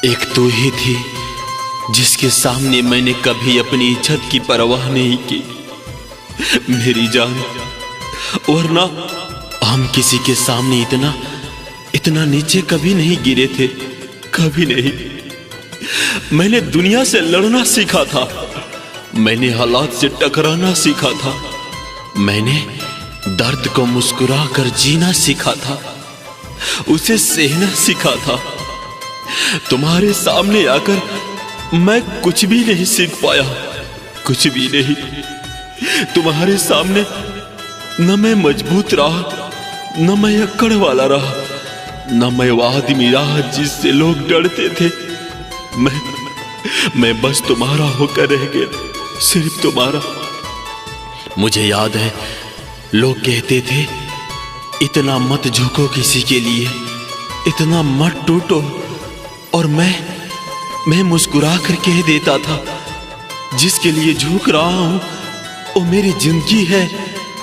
एक तू ही थी जिसके सामने मैंने कभी अपनी इज्जत की परवाह नहीं की, मेरी जान। वरना हम किसी के सामने इतना नीचे कभी नहीं गिरे थे, कभी नहीं। मैंने दुनिया से लड़ना सीखा था, मैंने हालात से टकराना सीखा था, मैंने दर्द को मुस्कुरा कर जीना सीखा था, उसे सहना सीखा था। तुम्हारे सामने आकर मैं कुछ भी नहीं सीख पाया, कुछ भी नहीं। तुम्हारे सामने न मैं मजबूत रहा, न मैं अक्कड़ वाला रहा, न मैं वो आदमी रहा जिससे लोग डरते थे। मैं बस तुम्हारा होकर रह गया, सिर्फ तुम्हारा। मुझे याद है लोग कहते थे, इतना मत झुको किसी के लिए, इतना मत टूटो। और मैं मुस्कुरा कर कह देता था, जिसके लिए झुक रहा हूं वो मेरी जिंदगी है,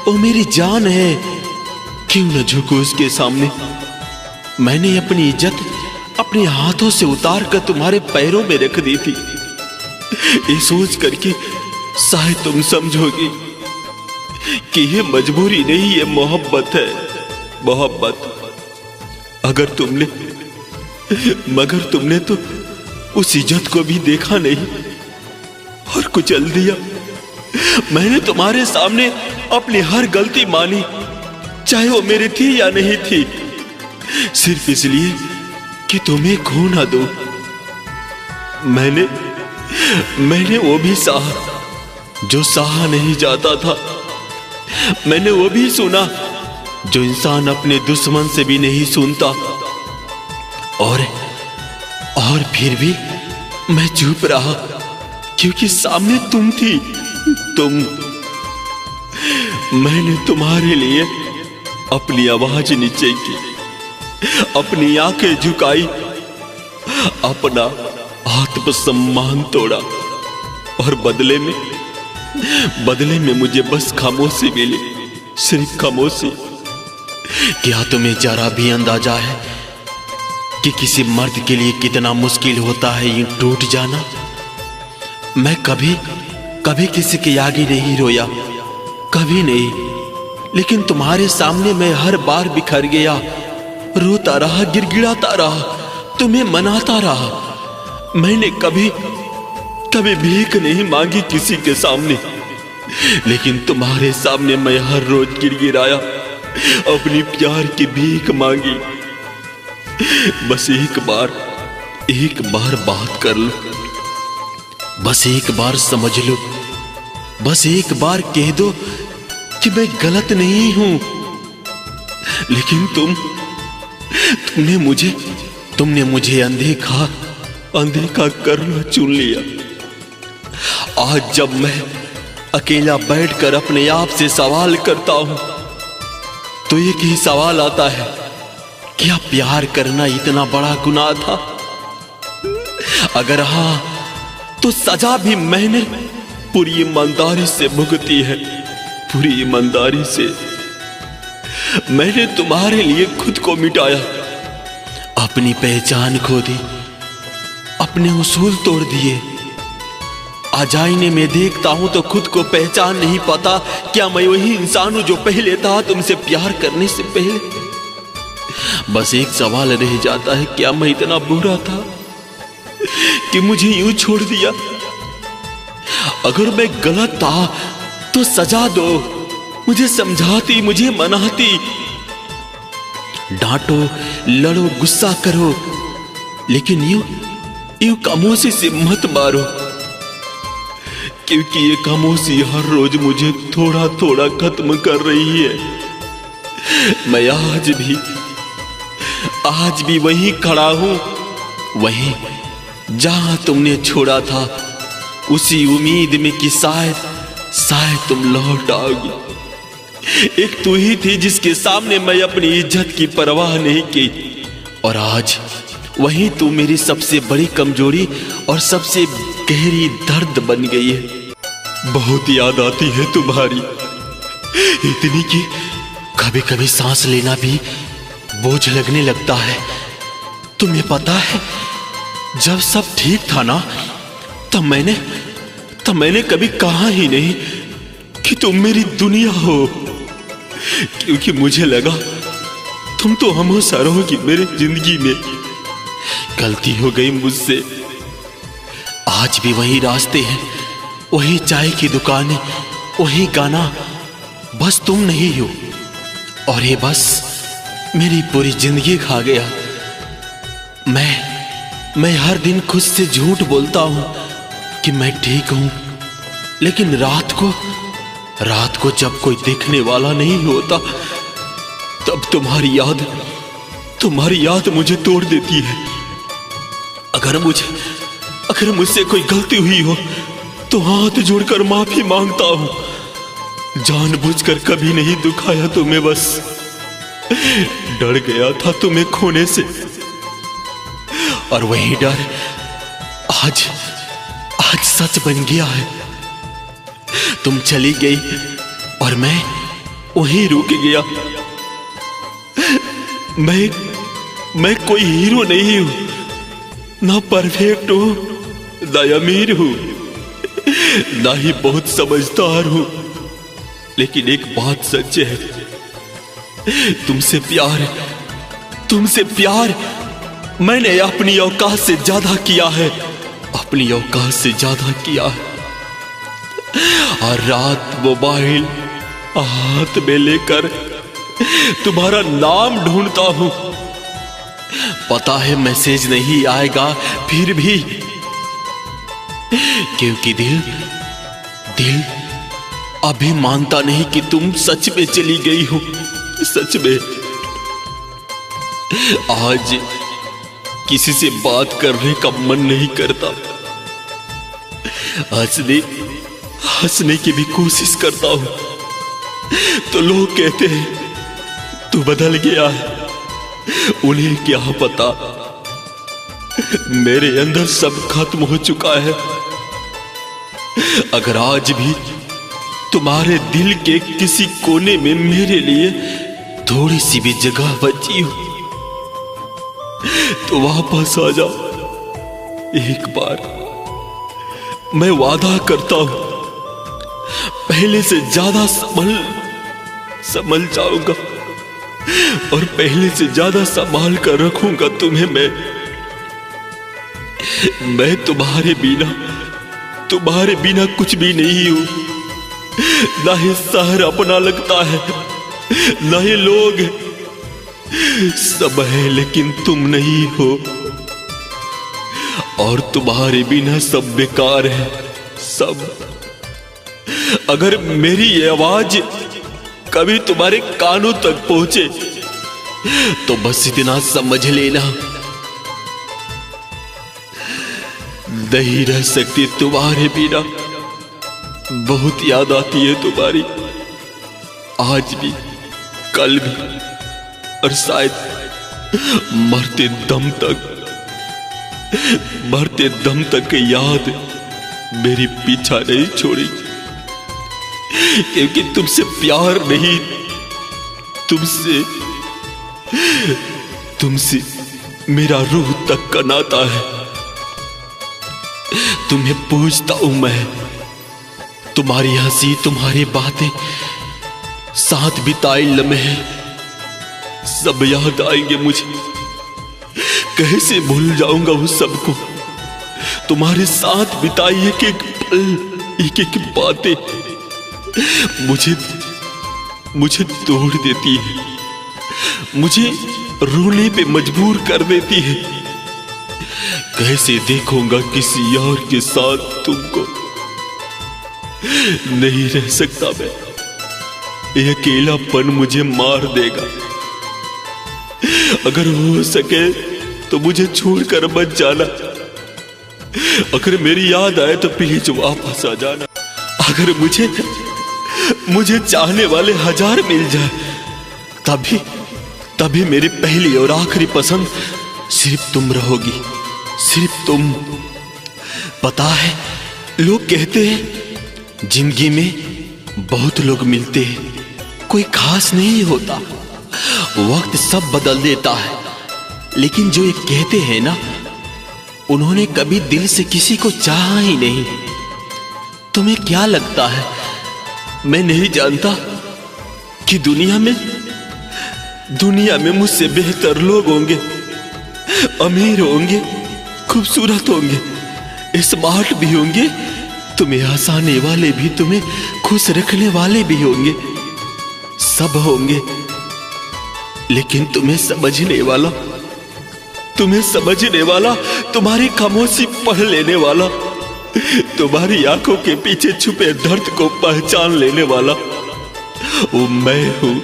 वो मेरी जान है, क्यों न झुको उसके सामने। मैंने अपनी इज्जत अपने हाथों से उतार कर तुम्हारे पैरों में रख दी थी, ये सोच करके शायद तुम समझोगी कि ये मजबूरी नहीं, ये मोहब्बत है, मोहब्बत। मगर तुमने तो उस इज्जत को भी देखा नहीं और कुचल दिया। मैंने तुम्हारे सामने अपनी हर गलती मानी, चाहे वो मेरी थी या नहीं थी, सिर्फ इसलिए कि तुम्हें खो ना दो। मैंने वो भी सहा जो सहा नहीं जाता था, मैंने वो भी सुना जो इंसान अपने दुश्मन से भी नहीं सुनता। और फिर भी मैं चुप रहा, क्योंकि सामने तुम थी, तुम। मैंने तुम्हारे लिए अपनी आवाज नीचे की, अपनी आंखें झुकाई, अपना आत्मसम्मान तोड़ा, और बदले में मुझे बस खामोशी मिली, सिर्फ खामोशी। क्या तुम्हें जरा भी अंदाजा है कि किसी मर्द के लिए कितना मुश्किल होता है यूं टूट जाना? मैं कभी किसी के आगे नहीं रोया, कभी नहीं, लेकिन तुम्हारे सामने मैं हर बार बिखर गया, रोता रहा, गिड़गिड़ाता रहा, तुम्हें मनाता रहा। मैंने कभी भीख नहीं मांगी किसी के सामने, लेकिन तुम्हारे सामने मैं हर रोज गिड़गिड़ाया, अपनी प्यार की भीख मांगी। बस एक बार बात कर लो, बस एक बार समझ लो, बस एक बार कह दो कि मैं गलत नहीं हूं। लेकिन तुमने मुझे अनदेखा करना चुन लिया। आज जब मैं अकेला बैठकर अपने आप से सवाल करता हूं, तो एक ही सवाल आता है, क्या प्यार करना इतना बड़ा गुनाह था? अगर हां, तो सजा भी मैंने पूरी ईमानदारी से भुगती है, पूरी ईमानदारी से। मैंने तुम्हारे लिए खुद को मिटाया, अपनी पहचान खो दी, अपने उसूल तोड़ दिए। आज आईने में देखता हूं तो खुद को पहचान नहीं पाता। क्या मैं वही इंसान हूं जो पहले था, तुमसे प्यार करने से पहले? बस एक सवाल रह जाता है, क्या मैं इतना बुरा था कि मुझे यूं छोड़ दिया? अगर मैं गलत था तो सजा दो, मुझे समझाती, मुझे मनाती। डांटो, लड़ो, गुस्सा करो, लेकिन यूं खामोशी से मत मारो, क्योंकि ये खामोशी हर रोज मुझे थोड़ा थोड़ा खत्म कर रही है। मैं आज भी वहीं खड़ा हूं, वहीं जहां तुमने छोड़ा था, उसी उम्मीद में कि शायद तुम लौट आओगी। एक तू ही थी जिसके सामने मैं अपनी इज्जत की परवाह नहीं की, और आज वहीं तू मेरी सबसे बड़ी कमजोरी और सबसे गहरी दर्द बन गई है। बहुत याद आती है तुम्हारी, इतनी कि कभी कभी सांस लेना भी बोझ लगने लगता है। तुम्हें पता है जब सब ठीक था ना, तब मैंने कभी कहा ही नहीं कि तुम मेरी दुनिया हो, क्योंकि मुझे लगा तुम तो हमेशा रहोगी मेरी जिंदगी में। गलती हो गई मुझसे। आज भी वही रास्ते हैं, वही चाय की दुकानें, वही गाना, बस तुम नहीं हो। और ये बस मेरी पूरी जिंदगी खा गया। मैं हर दिन खुद से झूठ बोलता हूं कि मैं ठीक हूं, लेकिन रात को जब कोई देखने वाला नहीं होता, तब तुम्हारी याद मुझे तोड़ देती है। अगर मुझसे कोई गलती हुई हो तो हाथ जोड़कर माफी मांगता हूं। जानबूझकर कभी नहीं दुखाया तुम्हें, बस डर गया था तुम्हें खोने से। और वही डर आज सच बन गया है। तुम चली गई और मैं वहीं रुक गया। मैं कोई हीरो नहीं हूं, ना परफेक्ट हूं, ना अमीर हूं, ना ही बहुत समझदार हूं, लेकिन एक बात सच है, तुमसे प्यार मैंने अपनी औकात से ज्यादा किया है, अपनी औकात से ज्यादा किया है। और रात मोबाइल हाथ में लेकर तुम्हारा नाम ढूंढता हूं। पता है मैसेज नहीं आएगा फिर भी, क्योंकि दिल अभी मानता नहीं कि तुम सच में चली गई हो। सच में आज किसी से बात करने का मन नहीं करता। हंसने की भी कोशिश करता हूं तो लोग कहते हैं तू बदल गया है। उन्हें क्या पता मेरे अंदर सब खत्म हो चुका है। अगर आज भी तुम्हारे दिल के किसी कोने में मेरे लिए थोड़ी सी भी जगह बची हो तो वापस आ जाओ एक बार। मैं वादा करता हूं पहले से ज्यादा संभल जाऊंगा और पहले से ज्यादा संभाल कर रखूंगा तुम्हें। मैं तुम्हारे बिना कुछ भी नहीं हूं। ना ही शहर अपना लगता है, ना ही लोग, सब है लेकिन तुम नहीं हो। और तुम्हारे बिना सब बेकार है, सब। अगर मेरी ये आवाज कभी तुम्हारे कानों तक पहुंचे तो बस इतना समझ लेना, नहीं रह सकती तुम्हारे बिना। बहुत याद आती है तुम्हारी, आज भी, कल भी, और शायद मरते दम तक याद मेरी पीछा नहीं छोड़ेगी। क्योंकि तुमसे प्यार नहीं, तुमसे मेरा रूह तक का नाता है। तुम्हें पूछता हूं मैं, तुम्हारी हंसी, तुम्हारी बातें, साथ बिताए लम्हे सब याद आएंगे मुझे। कैसे भूल जाऊंगा उस सबको। तुम्हारे साथ बिताई एक एक पल, एक एक बातें मुझे तोड़ देती है, मुझे रोने पे मजबूर कर देती है। कैसे देखूंगा किसी और के साथ तुमको। नहीं रह सकता मैं, ये अकेलापन मुझे मार देगा। अगर हो सके तो मुझे छोड़कर मत जाना। अगर मेरी याद आए तो प्लीज वापस आ जाना। अगर मुझे चाहने वाले 1000 मिल जाए तभी मेरी पहली और आखिरी पसंद सिर्फ तुम रहोगी, सिर्फ तुम। पता है, लोग कहते हैं जिंदगी में बहुत लोग मिलते हैं, कोई खास नहीं होता, वक्त सब बदल देता है। लेकिन जो ये कहते हैं ना, उन्होंने कभी दिल से किसी को चाहा ही नहीं। तुम्हें क्या लगता है मैं नहीं जानता कि दुनिया में मुझसे बेहतर लोग होंगे, अमीर होंगे, खूबसूरत होंगे, स्मार्ट भी होंगे, तुम्हें हंसाने वाले भी, तुम्हें खुश रखने वाले भी होंगे, सब होंगे। लेकिन तुम्हें समझने वाला, तुम्हारी खामोशी पढ़ लेने वाला, तुम्हारी आंखों के पीछे छुपे दर्द को पहचान लेने वाला, वो मैं हूं।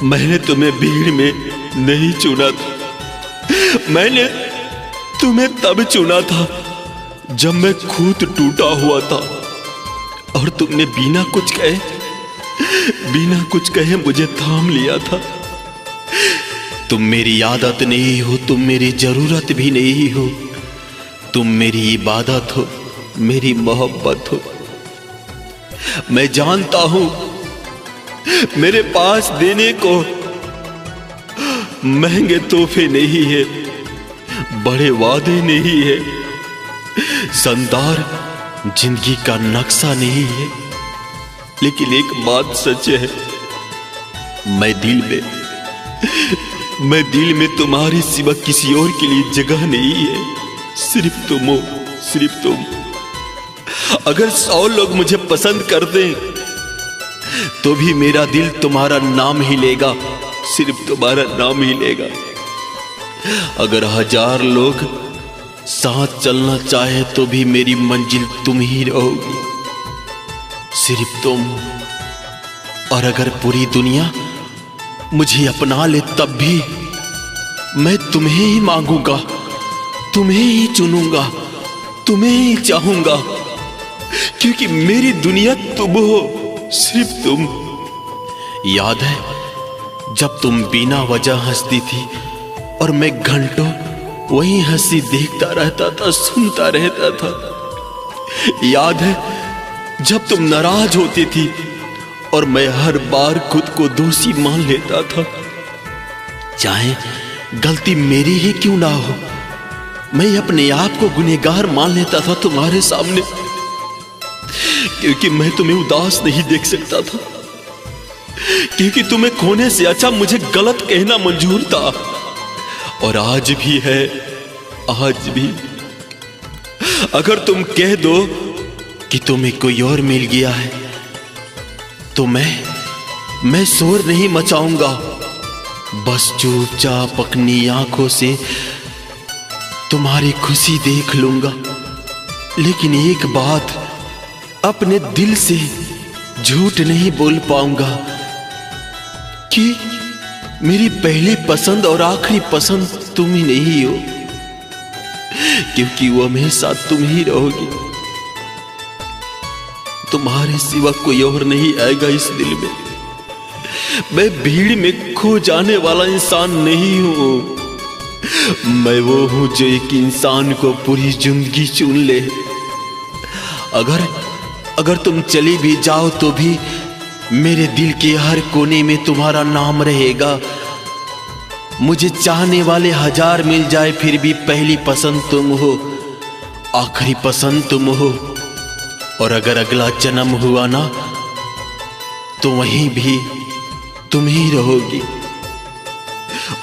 मैंने तुम्हें भीड़ में नहीं चुना था। मैंने तुम्हें तब चुना था जब मैं खुद टूटा हुआ था और तुमने बिना कुछ कहे मुझे थाम लिया था। तुम मेरी आदत नहीं हो, तुम मेरी जरूरत भी नहीं हो, तुम मेरी इबादत हो, मेरी मोहब्बत हो। मैं जानता हूं मेरे पास देने को महंगे तोहफे नहीं है, बड़े वादे नहीं है, शानदार जिंदगी का नक्शा नहीं है, लेकिन एक बात सच है, मैं दिल में तुम्हारे सिवा किसी और के लिए जगह नहीं है। सिर्फ तुम हो, सिर्फ तुम। अगर 100 लोग मुझे पसंद कर दें तो भी मेरा दिल तुम्हारा नाम ही लेगा, सिर्फ तुम्हारा नाम ही लेगा। अगर 1000 लोग साथ चलना चाहे तो भी मेरी मंजिल तुम ही रहोगी, सिर्फ तुम। और अगर पूरी दुनिया मुझे अपना ले तब भी मैं तुम्हें ही मांगूंगा, तुम्हें ही चुनूंगा, तुम्हें ही चाहूंगा, क्योंकि मेरी दुनिया तुम हो, सिर्फ तुम। याद है जब तुम बिना वजह हंसती थी और मैं घंटों वही हंसी देखता रहता था, सुनता रहता था। याद है जब तुम नाराज होती थी और मैं हर बार खुद को दोषी मान लेता था, चाहे गलती मेरी ही क्यों ना हो, मैं अपने आप को गुनहगार मान लेता था तुम्हारे सामने, क्योंकि मैं तुम्हें उदास नहीं देख सकता था, क्योंकि तुम्हें खोने से अच्छा मुझे गलत कहना मंजूर था। और आज भी है, आज भी अगर तुम कह दो कि तुम्हें कोई और मिल गया है तो मैं शोर नहीं मचाऊंगा, बस चुपचाप अपनी आंखों से तुम्हारी खुशी देख लूंगा। लेकिन एक बात अपने दिल से झूठ नहीं बोल पाऊंगा कि मेरी पहली पसंद और आखिरी पसंद तुम ही नहीं हो, क्योंकि वो हमेशा तुम ही रहोगी। तुम्हारे सिवा कोई और नहीं आएगा इस दिल में। मैं भीड़ में खो जाने वाला इंसान नहीं हूं, मैं वो हूं जो एक इंसान को पूरी जिंदगी चुन ले। अगर तुम चली भी जाओ तो भी मेरे दिल के हर कोने में तुम्हारा नाम रहेगा। मुझे चाहने वाले 1000 मिल जाए फिर भी पहली पसंद तुम हो, आखिरी पसंद तुम हो। और अगर अगला जन्म हुआ ना तो वहीं भी तुम ही रहोगी,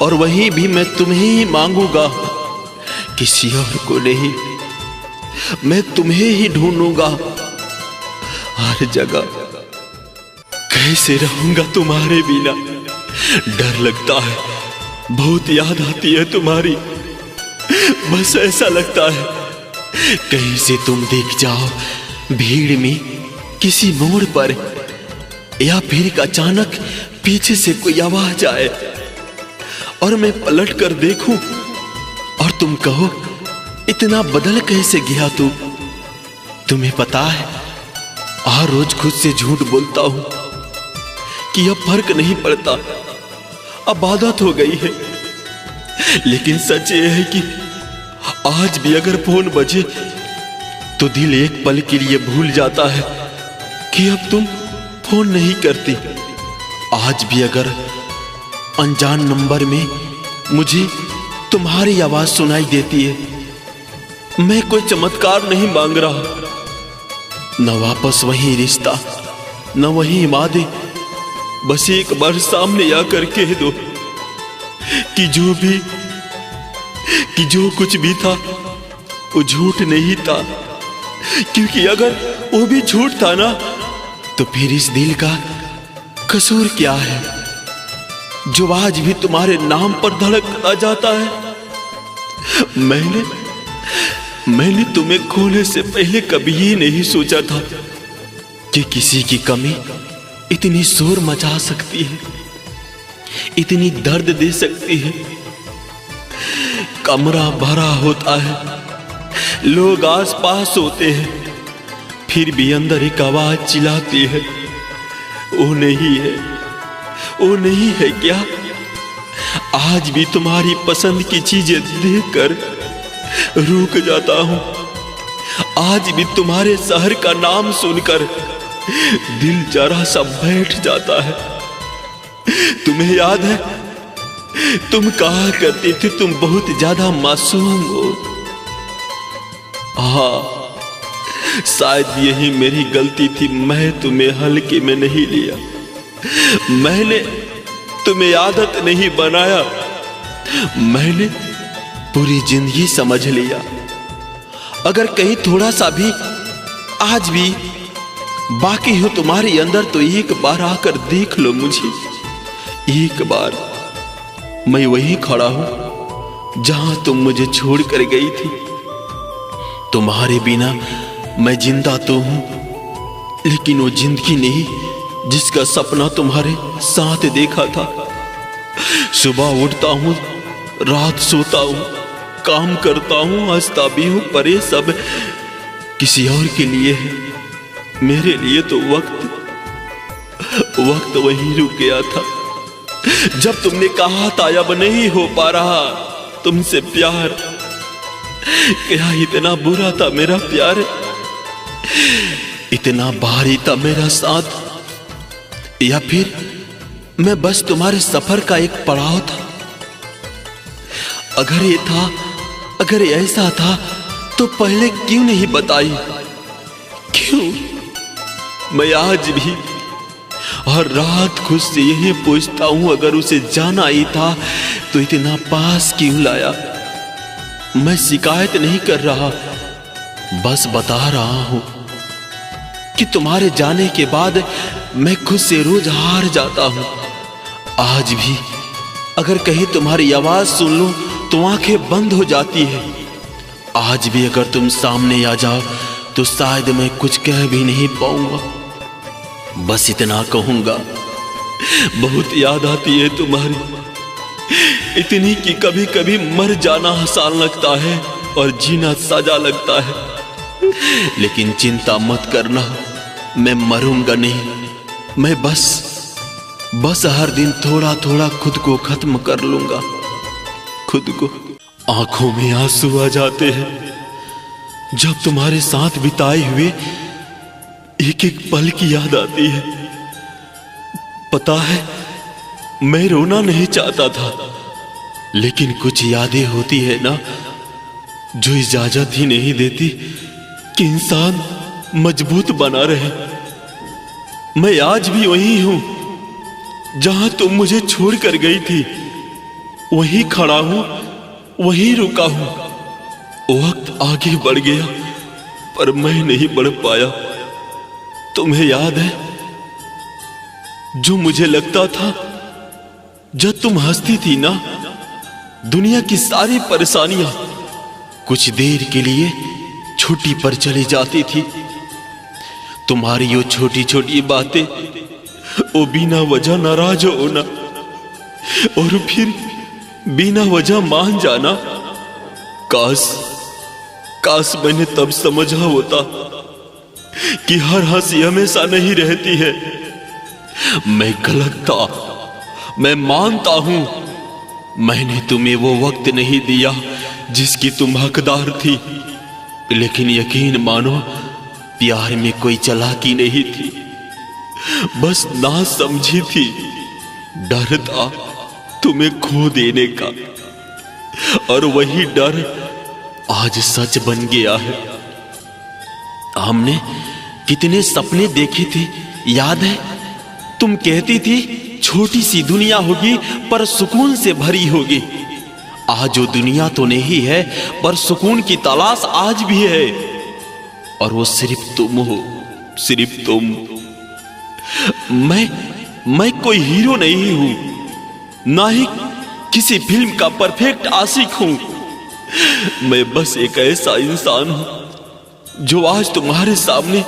और वहीं भी मैं तुम्हें ही मांगूंगा, किसी और को नहीं। मैं तुम्हें ही ढूंढूंगा हर जगह। कैसे रहूंगा तुम्हारे बिना, डर लगता है, बहुत याद आती है तुम्हारी। बस ऐसा लगता है कहीं से तुम दिख जाओ भीड़ में किसी मोड़ पर, या फिर अचानक पीछे से कोई आवाज आए और मैं पलट कर देखूं और तुम कहो इतना बदल कैसे गया तू। तुम्हें पता है हर रोज खुद से झूठ बोलता हूं कि अब फर्क नहीं पड़ता, अब आदत हो गई है। लेकिन सच ये है कि आज भी अगर फोन बजे तो दिल एक पल के लिए भूल जाता है कि अब तुम फोन नहीं करती। आज भी अगर अनजान नंबर में मुझे तुम्हारी आवाज सुनाई देती है। मैं कोई चमत्कार नहीं मांग रहा, न वापस वही रिश्ता, न वही वादे। बस एक बार सामने आकर कह दो कि जो कुछ भी था वो झूठ नहीं था। क्योंकि अगर वो भी झूठ था ना, तो फिर इस दिल का कसूर क्या है जो आज भी तुम्हारे नाम पर धड़कता जाता है। मैंने तुम्हें खोने से पहले कभी ही नहीं सोचा था कि किसी की कमी इतनी शोर मचा सकती है, इतनी दर्द दे सकती है। कमरा भरा होता है, लोग आसपास होते हैं, फिर भी अंदर एक आवाज चिल्लाती है, वो नहीं है, वो नहीं है क्या? आज भी तुम्हारी पसंद की चीजें देखकर रुक जाता हूं। आज भी तुम्हारे शहर का नाम सुनकर दिल जरा सा बैठ जाता है। तुम्हें याद है, तुम कहा करती थी तुम बहुत ज्यादा मासूम हो। हाँ, शायद यही मेरी गलती थी, मैं तुम्हें हल्के में नहीं लिया। मैंने तुम्हें आदत नहीं बनाया, मैंने पूरी जिंदगी समझ लिया। अगर कहीं थोड़ा सा भी आज भी बाकी हो तुम्हारे अंदर, तो एक बार आकर देख लो मुझे। एक बार मैं वहीं खड़ा हूं जहां तुम मुझे छोड़ कर गई थी। तुम्हारे बिना मैं जिंदा तो हूं, लेकिन वो जिंदगी नहीं जिसका सपना तुम्हारे साथ देखा था। सुबह उठता हूं, रात सोता हूं, काम करता हूं, हंसता भी हूं, पर ये सब किसी और के लिए है। मेरे लिए तो वक्त वहीं रुक गया था जब तुमने कहा था अब नहीं हो पा रहा तुमसे प्यार। क्या इतना बुरा था मेरा प्यार? इतना भारी था मेरा साथ? या फिर मैं बस तुम्हारे सफर का एक पड़ाव था? अगर ये था, अगर ऐसा था, तो पहले क्यों नहीं बताई? क्यों? मैं आज भी हर रात खुद से यही पूछता हूं, अगर उसे जाना ही था तो इतना पास क्यों लाया? मैं शिकायत नहीं कर रहा, बस बता रहा हूं कि तुम्हारे जाने के बाद मैं खुद से रोज हार जाता हूं। आज भी अगर कहीं तुम्हारी आवाज सुन लूं तो आंखें बंद हो जाती है। आज भी अगर तुम सामने आ जाओ तो शायद मैं कुछ कह भी नहीं पाऊंगा। बस इतना कहूंगा, बहुत याद आती है तुम्हारी, इतनी कि कभी कभी मर जाना आसान लगता है और जीना सजा लगता है। लेकिन चिंता मत करना, मैं मरूंगा नहीं। मैं बस हर दिन थोड़ा थोड़ा खुद को खत्म कर लूंगा, खुद को। आंखों में आंसू आ जाते हैं जब तुम्हारे साथ बिताए हुए एक एक पल की याद आती है। पता है, मैं रोना नहीं चाहता था, लेकिन कुछ यादें होती है ना जो इजाजत ही नहीं देती कि इंसान मजबूत बना रहे। मैं आज भी वही हूं जहां तुम मुझे छोड़ कर गई थी, वहीं खड़ा हूं, वहीं रुका हूं। वक्त आगे बढ़ गया पर मैं नहीं बढ़ पाया। तुम्हें याद है, जो मुझे लगता था जब तुम हंसती थी ना, दुनिया की सारी परेशानियां कुछ देर के लिए छुट्टी पर चली जाती थी। तुम्हारी वो छोटी छोटी बातें, वो बिना वजह नाराज होना और फिर बिना वजह मान जाना, काश मैंने तब समझा होता कि हर हंसी हमेशा नहीं रहती है। मैं गलत था, मैं मानता हूं, मैंने तुम्हें वो वक्त नहीं दिया जिसकी तुम हकदार थी। लेकिन यकीन मानो, प्यार में कोई चालाकी नहीं थी, बस ना समझी थी। डर था तुम्हें खो देने का। और वही डर आज सच बन गया है। हमने कितने सपने देखे थे, याद है? तुम कहती थी छोटी सी दुनिया होगी पर सुकून से भरी होगी। आज वो दुनिया तो नहीं है पर सुकून की तलाश आज भी है, और वो सिर्फ तुम हो, सिर्फ तुम। मैं कोई हीरो नहीं हूं, ना ही किसी फिल्म का परफेक्ट आशिक हूं। मैं बस एक ऐसा इंसान हूं जो आज तुम्हारे सामने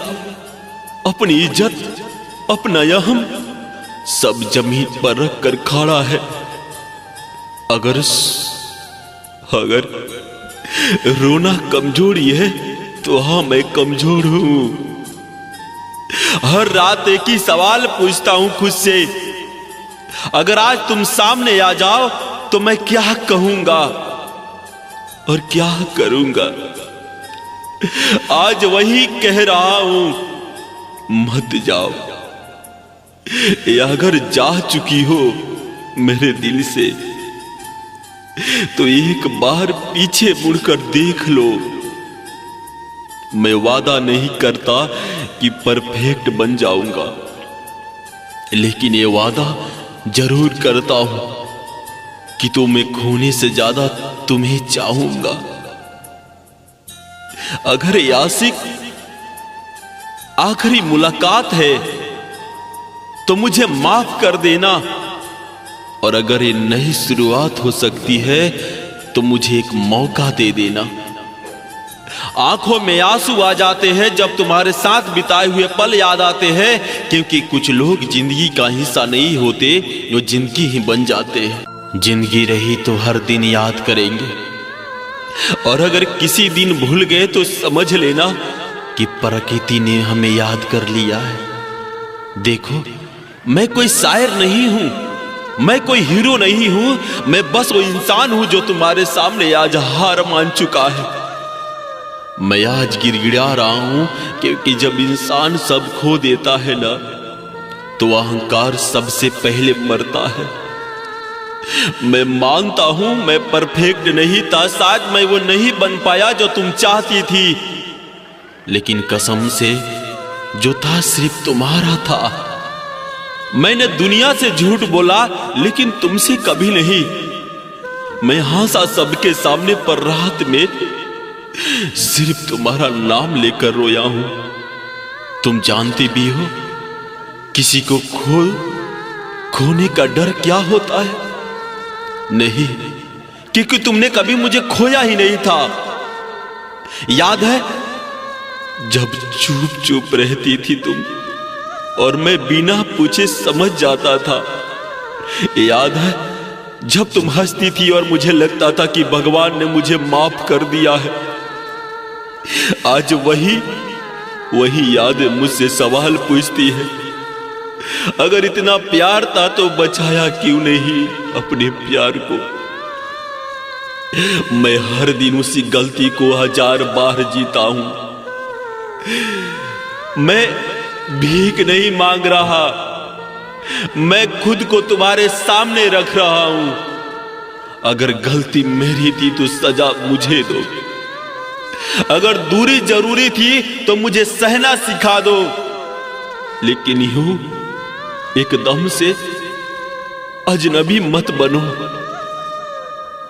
अपनी इज्जत, अपना यहम सब जमीन पर रख कर खड़ा है। अगर रोना कमजोरी है तो हाँ, मैं कमजोर हूं। हर रात एक ही सवाल पूछता हूं खुद से, अगर आज तुम सामने आ जाओ तो मैं क्या कहूंगा और क्या करूंगा। आज वही कह रहा हूं, मत जाओ, या अगर जा चुकी हो मेरे दिल से तो एक बार पीछे मुड़कर देख लो। मैं वादा नहीं करता कि परफेक्ट बन जाऊंगा, लेकिन ये वादा जरूर करता हूं कि तुम्हें खोने से ज्यादा तुम्हें चाहूंगा। अगर ये आशिक आखिरी मुलाकात है तो मुझे माफ कर देना, और अगर ये नई शुरुआत हो सकती है तो मुझे एक मौका दे देना। आंखों में आंसू आ जाते हैं जब तुम्हारे साथ बिताए हुए पल याद आते हैं, क्योंकि कुछ लोग जिंदगी का हिस्सा नहीं होते, जो जिंदगी ही बन जाते हैं। जिंदगी रही तो हर दिन याद करेंगे, और अगर किसी दिन भूल गए तो समझ लेना कि प्रकृति ने हमें याद कर लिया है। देखो, मैं कोई शायर नहीं हूं, मैं कोई हीरो नहीं हूं, मैं बस वो इंसान हूं जो तुम्हारे सामने आज हार मान चुका है। मैं आज गिड़गिड़ा रहा हूं क्योंकि जब इंसान सब खो देता है ना, तो अहंकार सबसे पहले मरता है। मैं मानता हूं मैं परफेक्ट नहीं था, शायद मैं वो नहीं बन पाया जो तुम चाहती थी, लेकिन कसम से जो था सिर्फ तुम्हारा था। मैंने दुनिया से झूठ बोला लेकिन तुमसे कभी नहीं। मैं हंसा सबके सामने पर रात में सिर्फ तुम्हारा नाम लेकर रोया हूं। तुम जानते भी हो किसी को खोने का डर क्या होता है? नहीं, क्योंकि तुमने कभी मुझे खोया ही नहीं था। याद है जब चुप चुप रहती थी तुम और मैं बिना पूछे समझ जाता था? याद है जब तुम हंसती थी और मुझे लगता था कि भगवान ने मुझे माफ कर दिया है? आज वही यादें मुझसे सवाल पूछती है, अगर इतना प्यार था तो बचाया क्यों नहीं अपने प्यार को? मैं हर दिन उसी गलती को 1000 बार जीता हूं। मैं भीख नहीं मांग रहा, मैं खुद को तुम्हारे सामने रख रहा हूं। अगर गलती मेरी थी तो सजा मुझे दो, अगर दूरी जरूरी थी तो मुझे सहना सिखा दो, लेकिन यूं एकदम से अजनबी मत बनो।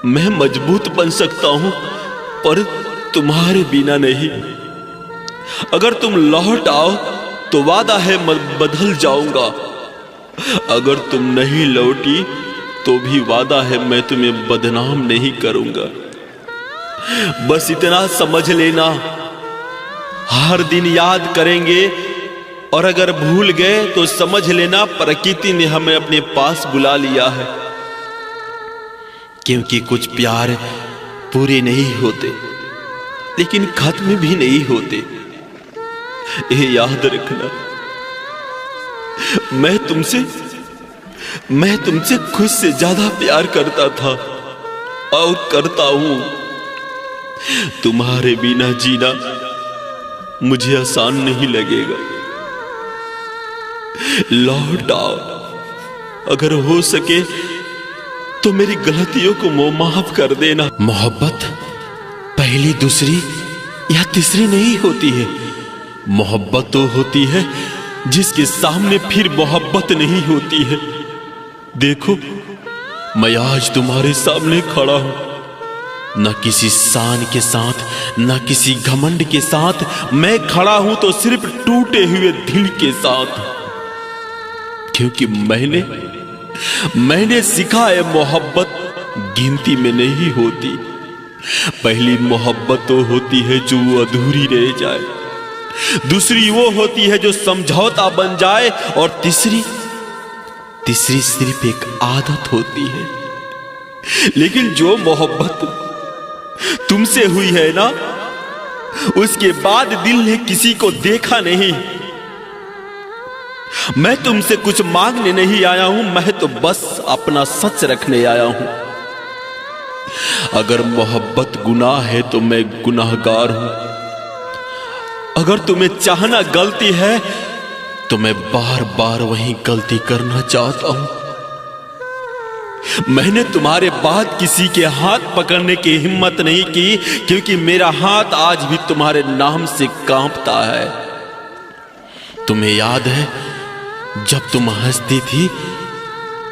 मैं मजबूत बन सकता हूं पर तुम्हारे बिना नहीं। अगर तुम लौट आओ तो वादा है मैं बदल जाऊंगा, अगर तुम नहीं लौटी तो भी वादा है मैं तुम्हें बदनाम नहीं करूंगा। बस इतना समझ लेना, हर दिन याद करेंगे, और अगर भूल गए तो समझ लेना प्रकृति ने हमें अपने पास बुला लिया है। क्योंकि कुछ प्यार पूरे नहीं होते लेकिन खत्म भी नहीं होते, ये याद रखना। मैं तुमसे खुद से ज्यादा प्यार करता था और करता हूं। तुम्हारे बिना जीना मुझे आसान नहीं लगेगा। लौट आओ, अगर हो सके तो मेरी गलतियों को माफ कर देना। मोहब्बत पहली, दूसरी या तीसरी नहीं होती है। मोहब्बत तो होती है जिसके सामने फिर मोहब्बत नहीं होती है। देखो, मैं आज तुम्हारे सामने खड़ा हूं, न किसी शान के साथ, न किसी घमंड के साथ। मैं खड़ा हूं तो सिर्फ टूटे हुए दिल के साथ, क्योंकि मैंने सीखा है मोहब्बत गिनती में नहीं होती। पहली मोहब्बत तो होती है जो अधूरी रह जाए, दूसरी वो होती है जो समझौता बन जाए, और तीसरी सिर्फ एक आदत होती है। लेकिन जो मोहब्बत तुमसे हुई है ना, उसके बाद दिल ने किसी को देखा नहीं। मैं तुमसे कुछ मांगने नहीं आया हूं, मैं तो बस अपना सच रखने आया हूं। अगर मोहब्बत गुनाह है तो मैं गुनाहगार हूं। अगर तुम्हें चाहना गलती है तो मैं बार बार वही गलती करना चाहता हूं। मैंने तुम्हारे बाद किसी के हाथ पकड़ने की हिम्मत नहीं की, क्योंकि मेरा हाथ आज भी तुम्हारे नाम से कांपता है। तुम्हें याद है जब तुम हंसती थी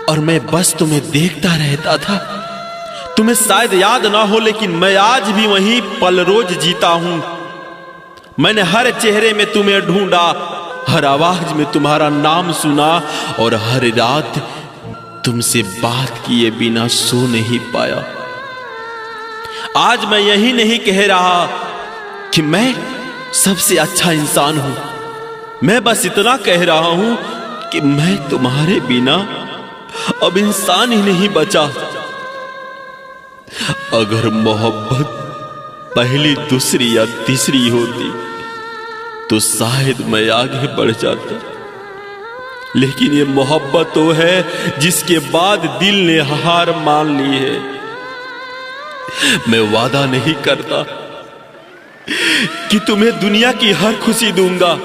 और मैं बस तुम्हें देखता रहता था? तुम्हें शायद याद ना हो, लेकिन मैं आज भी वही पल रोज जीता हूं। मैंने हर चेहरे में तुम्हें ढूंढा, हर आवाज में तुम्हारा नाम सुना, और हर रात तुमसे बात किए बिना सो नहीं पाया। आज मैं यही नहीं कह रहा कि मैं सबसे अच्छा इंसान हूं, मैं बस इतना कह रहा हूं कि मैं तुम्हारे बिना अब इंसान ही नहीं बचा। अगर मोहब्बत पहली, दूसरी या तीसरी होती तो शायद मैं आगे बढ़ जाता, लेकिन ये मोहब्बत तो है जिसके बाद दिल ने हार मान ली है। मैं वादा नहीं करता कि तुम्हें दुनिया की हर खुशी दूंगा,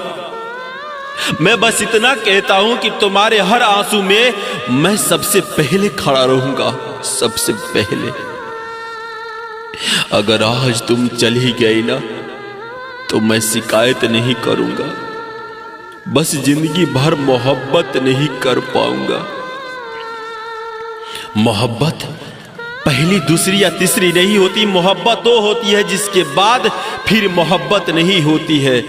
मैं बस इतना कहता हूं कि तुम्हारे हर आंसू में मैं सबसे पहले खड़ा रहूंगा, सबसे पहले। अगर आज तुम चली गई ना तो मैं शिकायत नहीं करूंगा, बस जिंदगी भर मोहब्बत नहीं कर पाऊंगा। मोहब्बत पहली, दूसरी या तीसरी नहीं होती। मोहब्बत तो होती है जिसके बाद फिर मोहब्बत नहीं होती है।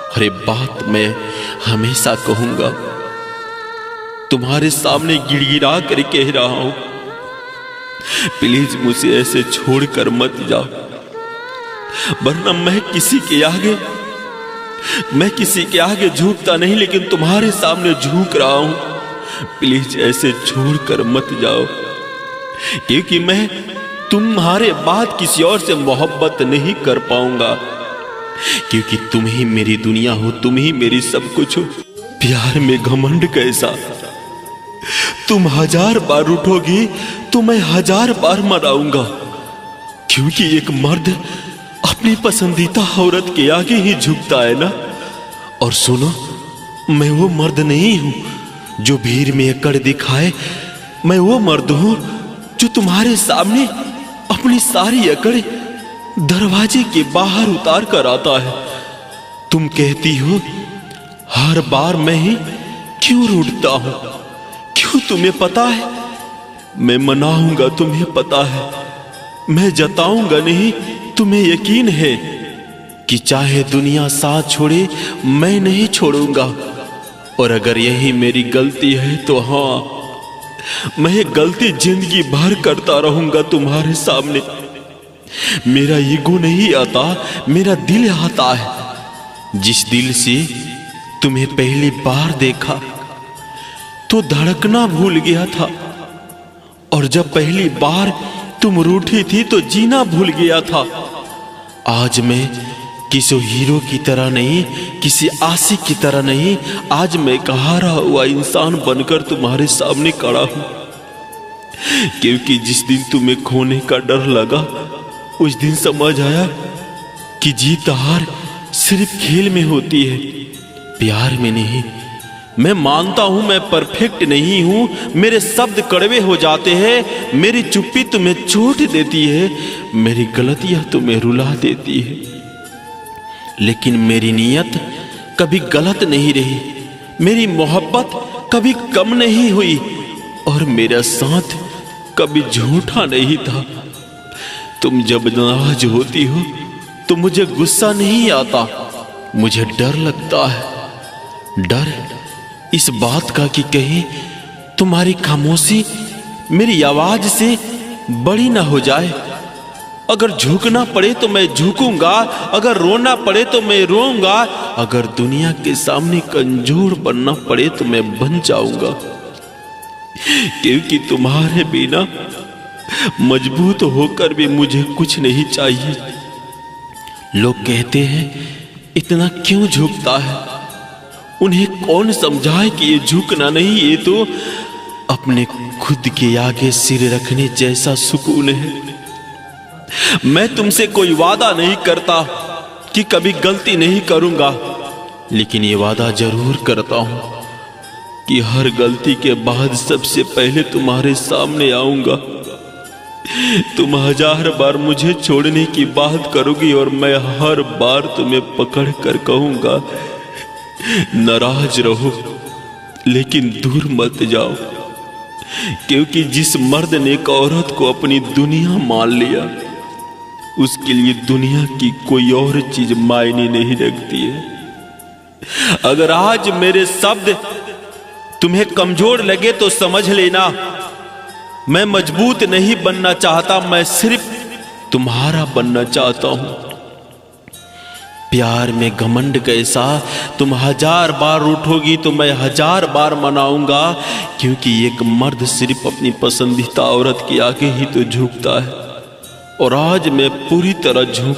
और ये बात मैं हमेशा कहूंगा, तुम्हारे सामने गिड़गिड़ा कर कह रहा हूं, प्लीज मुझे ऐसे छोड़कर मत जाओ, वरना मैं किसी के आगे झुकता नहीं, लेकिन तुम्हारे सामने झुक रहा हूं। प्लीज ऐसे छोड़कर मत जाओ, क्योंकि मैं तुम्हारे बाद किसी और से मोहब्बत नहीं कर पाऊंगा, क्योंकि तुम ही मेरी दुनिया हो, तुम ही मेरी सब कुछ हो। प्यार में घमंड कैसा? तुम 1000 बार रूठोगी तो मैं 1000 बार मनाऊंगा, क्योंकि एक मर्द अपनी पसंदीदा औरत के आगे ही झुकता है ना। और सुनो, मैं वो मर्द नहीं हूं जो भीड़ में अकड़ दिखाए, मैं वो मर्द हूं जो तुम्हारे सामने अपनी सारी अकड़ दरवाजे के बाहर उतार कर आता है। तुम कहती हो हर बार मैं ही क्यों रूठता हूं, क्यों? तुम्हें पता है मैं मनाऊंगा, तुम्हें पता है मैं जताऊंगा नहीं, तुम्हें यकीन है कि चाहे दुनिया साथ छोड़े मैं नहीं छोड़ूंगा। और अगर यही मेरी गलती है तो हाँ, मैं गलती जिंदगी भर करता रहूंगा तुम्हारे सामने। मेरा ईगो नहीं आता, मेरा दिल आता है। जिस दिल से तुम्हें पहली बार देखा तो धड़कना भूल गया था, और जब पहली बार तुम रूठी थी तो जीना भूल गया था। आज मैं किसी हीरो की तरह नहीं, किसी आशिक की तरह नहीं, आज मैं एक हारा हुआ इंसान बनकर तुम्हारे सामने खड़ा हूं। क्योंकि जिस दिन तुम्हें खोने का डर लगा, उस दिन समझ आया कि जीत हार सिर्फ खेल में होती है, प्यार में नहीं। मैं मानता हूं मैं परफेक्ट नहीं हूं, मेरे शब्द कड़वे हो जाते हैं, मेरी चुप्पी तुम्हें चोट देती है, मेरी गलतियां तुम्हें रुला देती है। लेकिन मेरी नीयत कभी गलत नहीं रही, मेरी मोहब्बत कभी कम नहीं हुई और मेरा साथ कभी झूठा नहीं था। तुम जब नाराज होती हो तो मुझे गुस्सा नहीं आता, मुझे डर लगता है। डर इस बात का कि कहीं तुम्हारी खामोशी मेरी आवाज से बड़ी ना हो जाए। अगर झुकना पड़े तो मैं झुकूंगा, अगर रोना पड़े तो मैं रोऊंगा, अगर दुनिया के सामने कमजोर बनना पड़े तो मैं बन जाऊंगा, क्योंकि तुम्हारे बिना मजबूत होकर भी मुझे कुछ नहीं चाहिए। लोग कहते हैं इतना क्यों झुकता है, उन्हें कौन समझाए कि ये झुकना नहीं, ये तो अपने खुद के आगे सिर रखने जैसा सुकून है। मैं तुमसे कोई वादा नहीं करता कि कभी गलती नहीं करूंगा, लेकिन ये वादा जरूर करता हूं कि हर गलती के बाद सबसे पहले तुम्हारे सामने आऊंगा। तुम 1000 बार मुझे छोड़ने की बात करोगी और मैं हर बार तुम्हें पकड़ कर कहूंगा नाराज रहो लेकिन दूर मत जाओ, क्योंकि जिस मर्द ने एक औरत को अपनी दुनिया मान लिया उसके लिए दुनिया की कोई और चीज मायने नहीं रखती है। अगर आज मेरे शब्द तुम्हें कमजोर लगे तो समझ लेना, मैं मजबूत नहीं बनना चाहता, मैं सिर्फ तुम्हारा बनना चाहता हूं। प्यार में घमंड कैसा, तुम 1000 बार उठोगी तो मैं 1000 बार मनाऊंगा, क्योंकि एक मर्द सिर्फ अपनी पसंदीदा औरत के आगे ही तो झुकता है और आज मैं पूरी तरह झुक